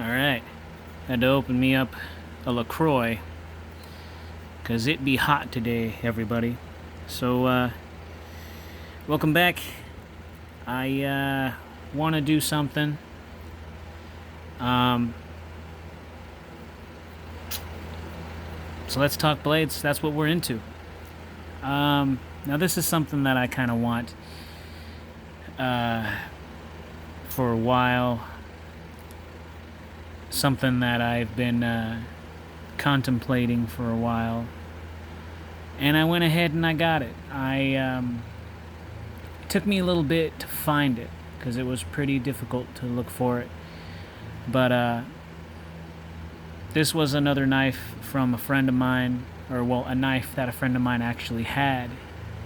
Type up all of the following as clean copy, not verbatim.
Alright, had to open me up a LaCroix, because it be hot today, everybody. So, welcome back. I, want to do something. So let's talk blades. That's what we're into. Now this is something that I kind of want, for a while. Something that I've been contemplating for a while, and I went ahead and I got it. It took me a little bit to find it because it was pretty difficult to look for it, but this was another knife from a friend of mine, or well, a knife that a friend of mine actually had,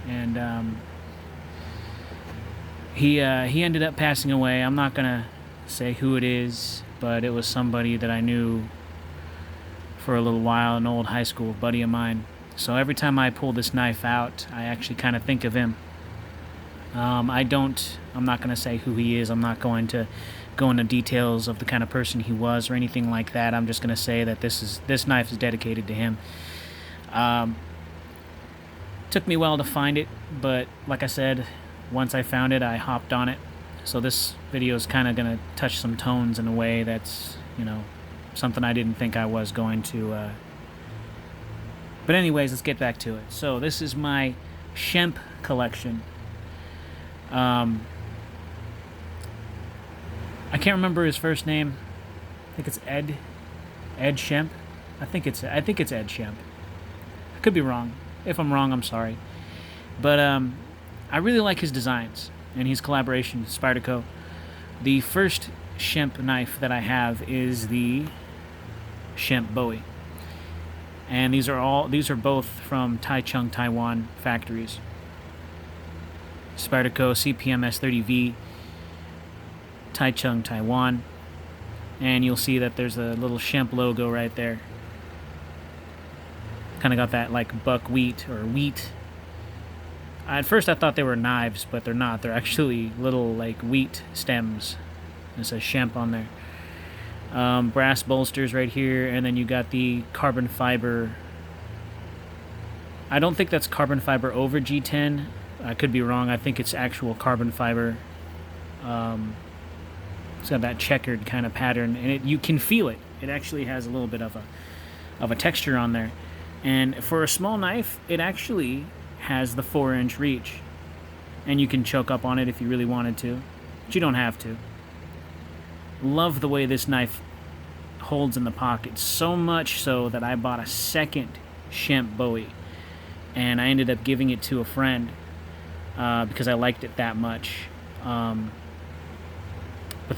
and he ended up passing away. I'm not gonna say who it is, but it was somebody that I knew for a little while, an old high school buddy of mine. So every time I pull this knife out, I actually kind of think of him. I'm not going to say who he is. I'm not going to go into details of the kind of person he was or anything like that. I'm just going to say that this knife is dedicated to him. Took me a while to find it, but like I said, once I found it, I hopped on it. So this video is kind of going to touch some tones in a way that's, something I didn't think I was going to. But anyways, let's get back to it. So this is my schempp collection. I can't remember his first name. I think it's Ed Schempp. I think it's Ed Schempp. I could be wrong. If I'm wrong, I'm sorry. But I really like his designs and his collaboration with Spyderco. The first schempp knife that I have is the schempp bowie, and these are both from Taichung, Taiwan factories. Spyderco CPM S30V, Taichung, Taiwan, and you'll see that there's a little schempp logo right there. Kind of got that like buckwheat or wheat. At first I thought they were knives, but they're not. They're actually little like wheat stems. It says schempp on there. Brass bolsters right here, and then you got the carbon fiber. I don't think that's carbon fiber over G10. I could be wrong. I think it's actual carbon fiber. It's got that checkered kind of pattern, and you can feel it. It actually has a little bit of a texture on there. And for a small knife, it actually has the 4-inch reach, and you can choke up on it if you really wanted to, but you don't have to. Love the way this knife holds in the pocket, so much so that I bought a second schempp bowie, and I ended up giving it to a friend because I liked it that much. But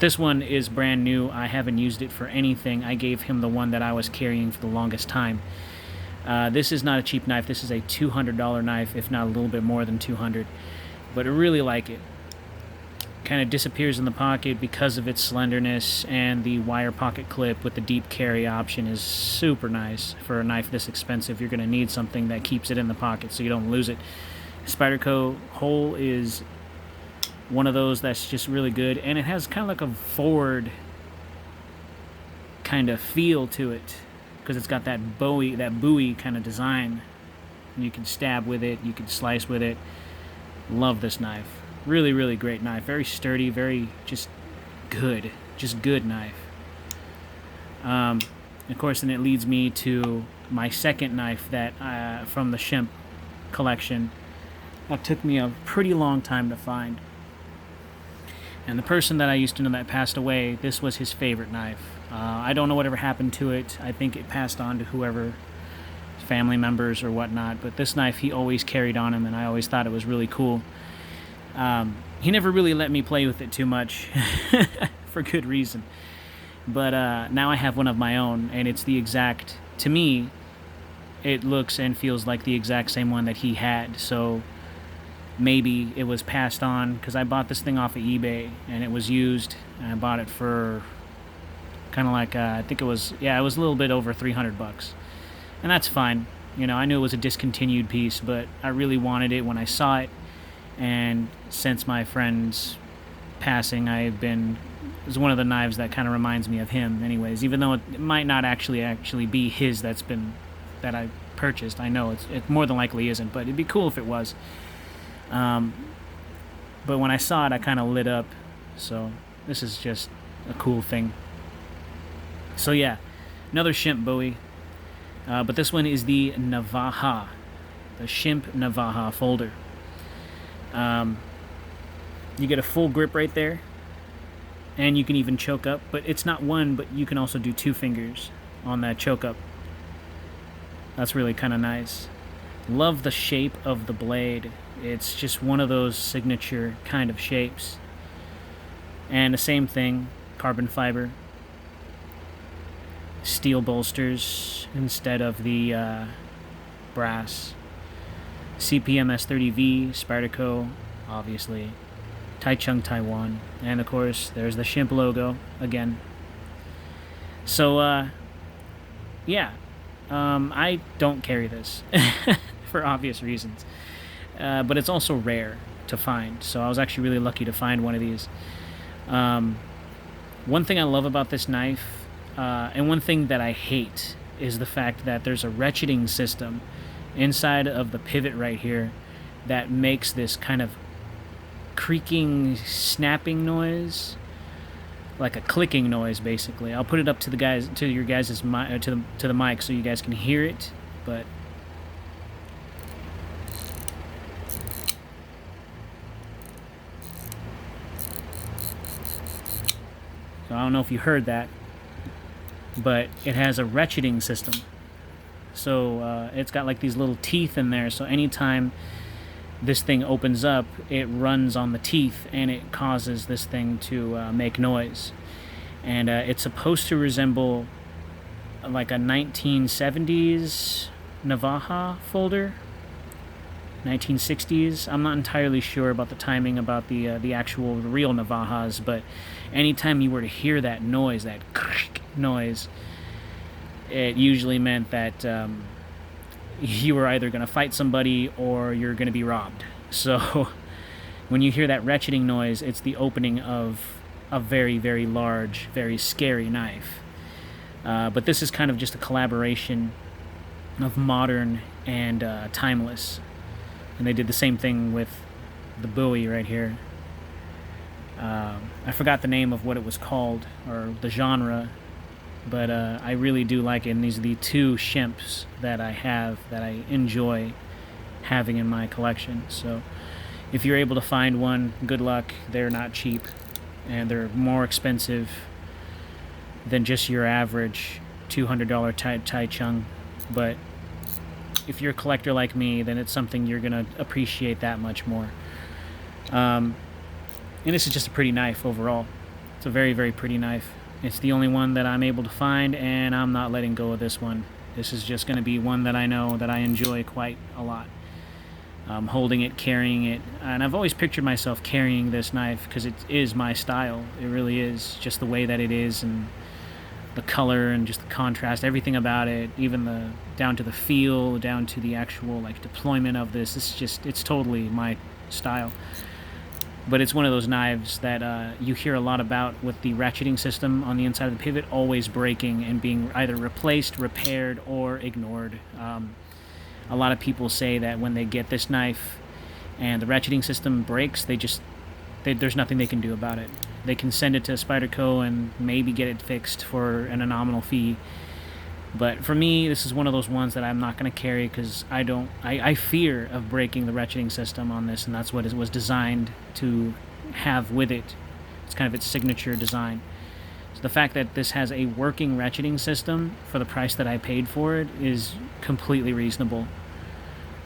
this one is brand new. I haven't used it for anything. I gave him the one that I was carrying for the longest time. This is not a cheap knife. This is a $200 knife, if not a little bit more than $200. But I really like it. Kind of disappears in the pocket because of its slenderness, and the wire pocket clip with the deep carry option is super nice for a knife this expensive. You're going to need something that keeps it in the pocket so you don't lose it. Spyderco hole is one of those that's just really good, and it has kind of like a forward kind of feel to it, because it's got that buoy kind of design. You can stab with it, you can slice with it. Love this knife. Really, really great knife. Very sturdy, very just good knife. Of course, then it leads me to my second knife that from the schempp collection. That took me a pretty long time to find. And the person that I used to know that passed away, this was his favorite knife. I don't know whatever happened to it. I think it passed on to whoever, family members or whatnot. But this knife he always carried on him, and I always thought it was really cool. He never really let me play with it too much, for good reason. But now I have one of my own, and it's the exact, to me, it looks and feels like the exact same one that he had. So maybe it was passed on, because I bought this thing off of eBay, and it was used, and I bought it for kind of like, I think it was a little bit over $300. And that's fine. I knew it was a discontinued piece, but I really wanted it when I saw it. And since my friend's passing, I've been is one of the knives that kind of reminds me of him anyways, even though it might not actually be his that I purchased. I know it more than likely isn't, but it'd be cool if it was. But when I saw it, I kind of lit up. So this is just a cool thing. So yeah, another schempp bowie. But this one is the Navaja. The schempp Navaja folder. You get a full grip right there. And you can even choke up. But it's not one, but you can also do 2 fingers on that choke up. That's really kind of nice. Love the shape of the blade. It's just one of those signature kind of shapes. And the same thing, carbon fiber. Steel bolsters instead of the brass. CPM S30V, Spyderco, obviously. Taichung, Taiwan. And of course, there's the schempp logo again. So, yeah. I don't carry this for obvious reasons. But it's also rare to find. So I was actually really lucky to find one of these. One thing I love about this knife, and one thing that I hate, is the fact that there's a ratcheting system inside of the pivot right here that makes this kind of creaking, snapping noise, like a clicking noise, basically. I'll put it up to your guys' mic, to the mic, so you guys can hear it. But so I don't know if you heard that, but it has a ratcheting system. So it's got like these little teeth in there, so anytime this thing opens up, it runs on the teeth and it causes this thing to make noise. And it's supposed to resemble like a 1970s Navaja folder, 1960s. I'm not entirely sure about the timing about the real Navajas, but anytime you were to hear that noise, that noise, it usually meant that you were either going to fight somebody or you're going to be robbed. So when you hear that ratcheting noise, it's the opening of a very, very large, very scary knife. But this is kind of just a collaboration of modern and timeless. And they did the same thing with the bowie right here. I forgot the name of what it was called, or the genre, but I really do like it. And these are the 2 schempps that I have that I enjoy having in my collection. So if you're able to find one, good luck. They're not cheap, and they're more expensive than just your average $200 Taichung. But if you're a collector like me, then it's something you're going to appreciate that much more. And this is just a pretty knife overall. It's a very, very pretty knife. It's the only one that I'm able to find, and I'm not letting go of this one. This is just going to be one that I know that I enjoy quite a lot. Holding it, carrying it, and I've always pictured myself carrying this knife because it is my style. It really is, just the way that it is, and the color and just the contrast, everything about it, even down to the feel, down to the actual like deployment of this. It's totally my style. But it's one of those knives that you hear a lot about with the ratcheting system on the inside of the pivot always breaking and being either replaced, repaired, or ignored. A lot of people say that when they get this knife and the ratcheting system breaks, there's nothing they can do about it. They can send it to Spyderco and maybe get it fixed for a nominal fee. But for me, this is one of those ones that I'm not going to carry because I fear of breaking the ratcheting system on this, and that's what it was designed to have with it. It's kind of its signature design. So the fact that this has a working ratcheting system for the price that I paid for it is completely reasonable.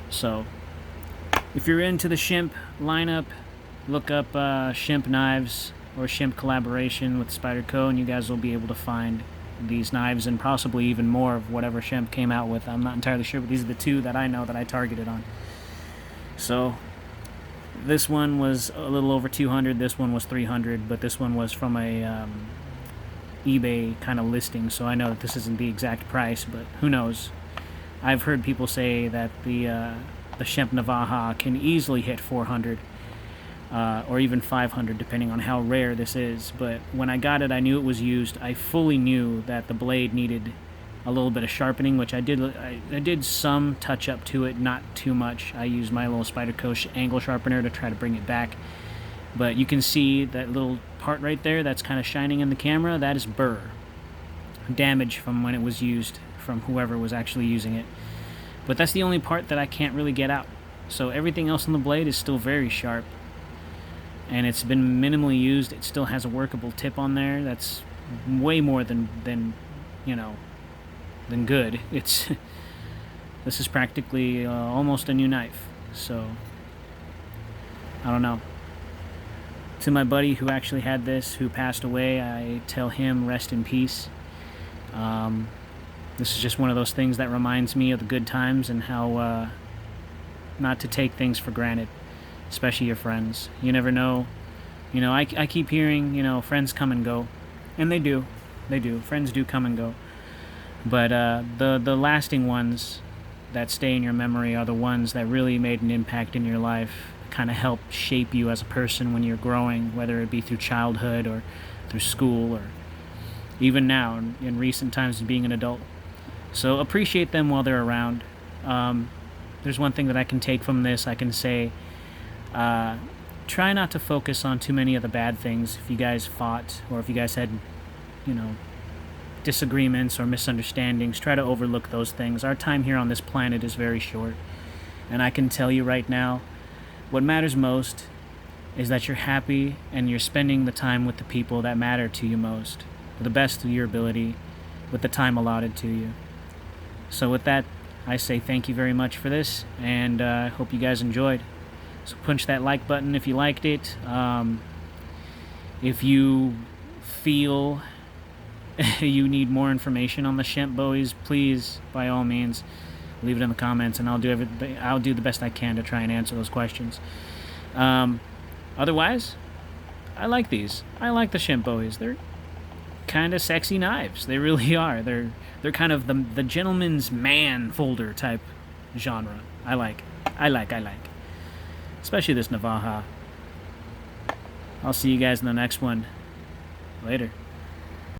So if you're into the schempp lineup, look up schempp knives or schempp collaboration with Spyderco, and you guys will be able to find these knives and possibly even more of whatever schempp came out with. I'm not entirely sure, but these are the 2 that I know that I targeted on. So this one was a little over 200, this one was 300, but this one was from a eBay kind of listing, so I know that this isn't the exact price, but who knows. I've heard people say that the schempp Navaja can easily hit 400. or even 500 depending on how rare this is. But when I got it, I knew it was used. I fully knew that the blade needed a little bit of sharpening, which I did. I did some touch up to it, not too much. I used my little Spyderco angle sharpener to try to bring it back. But you can see that little part right there that's kind of shining in the camera. That is burr, damage from when it was used, from whoever was actually using it. But that's the only part that I can't really get out. So everything else on the blade is still very sharp, and it's been minimally used. It still has a workable tip on there. That's way more than good. It's this is practically almost a new knife. So I don't know. To my buddy who actually had this, who passed away, I tell him rest in peace. This is just one of those things that reminds me of the good times and how not to take things for granted, especially your friends. You never know. I keep hearing, friends come and go, and they do. Friends do come and go. But the lasting ones that stay in your memory are the ones that really made an impact in your life, kind of help shape you as a person when you're growing, whether it be through childhood or through school or even now in recent times being an adult. So appreciate them while they're around. There's one thing that I can take from this. I can say, try not to focus on too many of the bad things. If you guys fought or if you guys had, disagreements or misunderstandings, try to overlook those things. Our time here on this planet is very short. And I can tell you right now, what matters most is that you're happy and you're spending the time with the people that matter to you most, to the best of your ability, with the time allotted to you. So with that, I say thank you very much for this, and I hope you guys enjoyed. So punch that like button if you liked it. If you feel you need more information on the schempp bowies, please, by all means, leave it in the comments, and I'll do the best I can to try and answer those questions. Otherwise, I like these. I like the schempp bowies. They're kind of sexy knives. They really are. They're kind of the gentleman's man folder type genre. I like. Especially this Navaja. I'll see you guys in the next one. Later.